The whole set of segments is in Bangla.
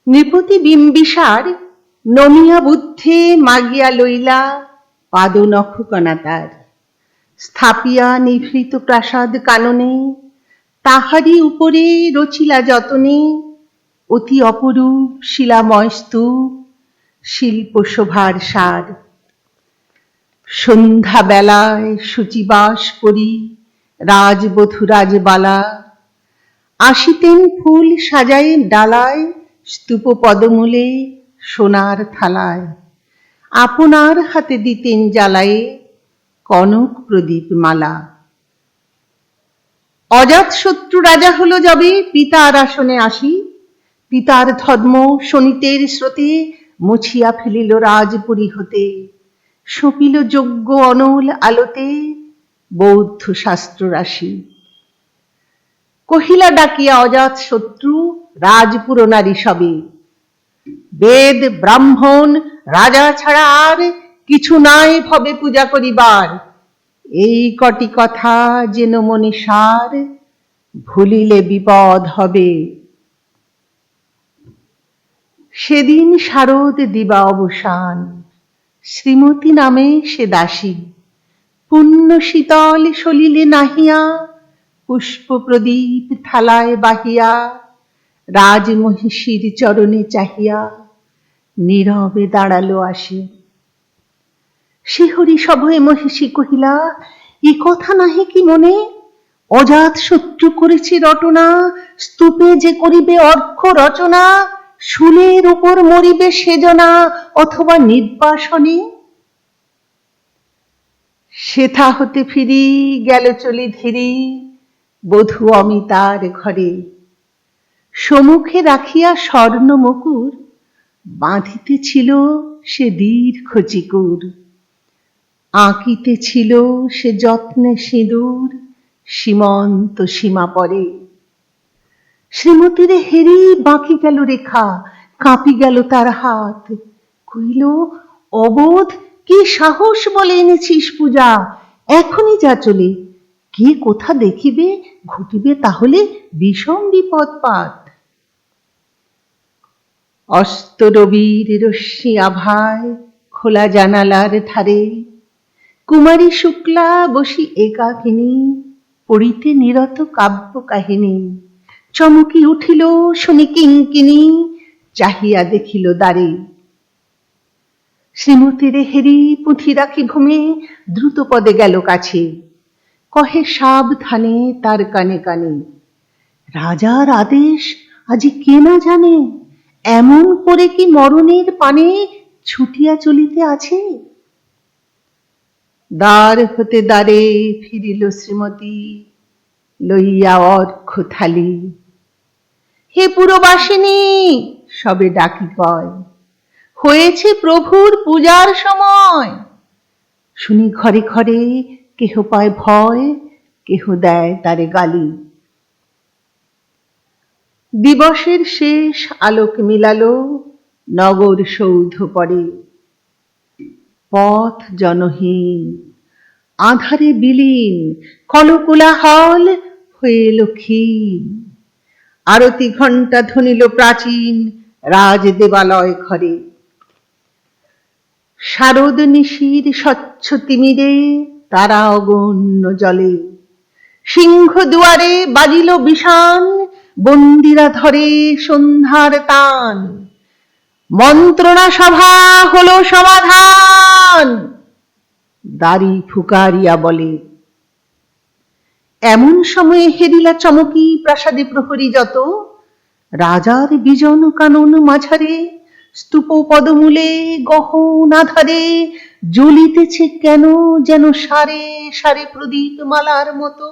নৃপতি বিম্বিসার নমিয়া বুদ্ধে মাগিয়া লইলা পাদনখ কণাতার, স্থাপিয়া নিভৃত প্রাসাদ কাননে, তাহারি উপরে রচিলা যতনে অতি অপরূপ শিলাময় স্তূপ, শিল্প শোভার সার। সন্ধ্যা বেলায় শুচিবাস করি রাজবধূ রাজবালা, আসিতেন ফুল সাজায় ডালায় স্তূপ পদমূলে সোনার থালায়, আপনার হাতে দিতেন জ্বালায়ে কনক প্রদীপ মালা। অজাতশত্রু রাজা হলো যবে পিতার আসনে আসি, পিতার ধর্ম শোণিতের স্রোতে মুছিয়া ফেলিল রাজপুরী হতে, সঁপিল যজ্ঞ অনল আলোতে বৌদ্ধ শাস্ত্র রাশি। কহিলা ডাকিয়া অজাতশত্রু রাজপুর নারী সবে, বেদ ব্রাহ্মণ রাজা ছাড়া আর কিছু নাই ভবে পূজা করিবার, এই কটি কথা যেন মনে সার, ভুলিলে বিপদ হবে। সেদিন শারদ দিবা অবসান, শ্রীমতী নামে সে দাসী, পুণ্য শীতল সলিলে নাহিয়া পুষ্প প্রদীপ থালায় বাহিয়া, রাজমহিষীর চরণে চাহিয়া নীরবে দাঁড়ালো আসি। শিহরি সভয়ে মহিষী কহিলা, এ কথা নাহি কি মনে, অজাতশত্রু করেছে রটনা, স্তূপে যে করিবে অর্ঘ্য রচনা, শুলের উপর মরিবে সেজনা অথবা নির্বাসনে। সেথা হতে ফিরি গেল চলি ধীরি বধূ অমিতার ঘরে, সম্মুখে রাখিয়া স্বর্ণ মুকুর বাঁধিতেছিল সে দীর্ঘ চিকুর, আঁকিতেছিল সে যত্নে সিঁদুর সীমন্ত সীমা পরে। শ্রীমতীরে হেরি বাঁকি গেল রেখা, কাঁপি গেল তার হাত, কহিল, অবোধ কি সাহস বলে এনেছিস পূজা, এখনই যা চলে, কে কোথা দেখিবে ঘটিবে তাহলে বিষম বিপদপাত। অস্ত রবির রশ্মি আভায় খোলা জানালার ধারে, কুমারী শুক্লা বসি একাকিনী পড়িতে নিরত কাব্য কাহিনী, চমকি উঠিল শুনি কিঙ্কিনী চাহিয়া দেখিল দ্বারে। শ্রীমতীরে হেরি পুঁথি রাখি ভূমে দ্রুত পদে গেল কাছে, কহে সাবধানে তার কানে কানে, রাজার আদেশ আজি কে না জানে, এমন করে কি মরণের পানে ছুটিয়া চলিতে আছে। দ্বার হতে দ্বারে ফিরিল শ্রীমতী লইয়া অর্ঘ্য থালি, হে পুরবাসিনী সবে ডাকি কয়, হয়েছে প্রভুর পূজার সময়। শুনি ঘরে ঘরে কেহ পায় ভয়, কেহ দেয় তারে গালি। দিবসের শেষ আলোক মিলালো নগর সৌধ পরে, পথ জনহীন আধারে বিলীন, কলকোলাহল হয়ে এলো ক্ষীণ। আরতি ঘণ্টা ধ্বনিল প্রাচীন রাজ দেবালয় ঘরে, শারদ নিশির স্বচ্ছ তিমিরে তারা অগণ্য জলে, সিংহ দুয়ারে বাজিল বিষান, বন্দিরা ধরে সন্ধ্যার তান, মন্ত্রণা সভা হলো সমাধান, দাড়ি ফুকারিয়া বলে। এমন সময়ে হেরিলা চমকি প্রাসাদে প্রহরী যত, রাজার বিজন কানন মাঝারে স্তূপ পদমূলে গহন আধারে জ্বলিতেছে কেন যেন সারে সারে প্রদীপ মালার মতো।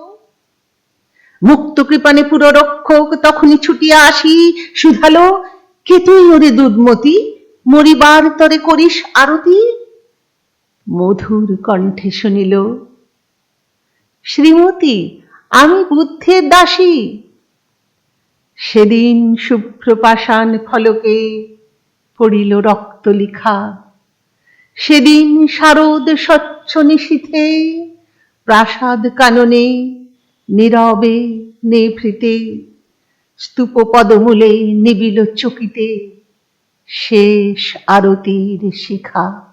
মুক্ত কৃপানে পুররক্ষক তখনই ছুটিয়া আসি শুধালো, কে তুই ওরে দুধমতি, মরিবার তরে করিস আরতি। মধুর কণ্ঠে শুনিল, শ্রীমতী আমি বুদ্ধের দাসী। সেদিন শুভ্র পাষাণ ফলকে পড়িল রক্ত লিখা, সেদিন শারদ স্বচ্ছ নিশীথে প্রাসাদ কাননে নীরবে নিভৃতে স্তূপ পদমূলে নিবিল চকিতে শেষ আরতির শিখা।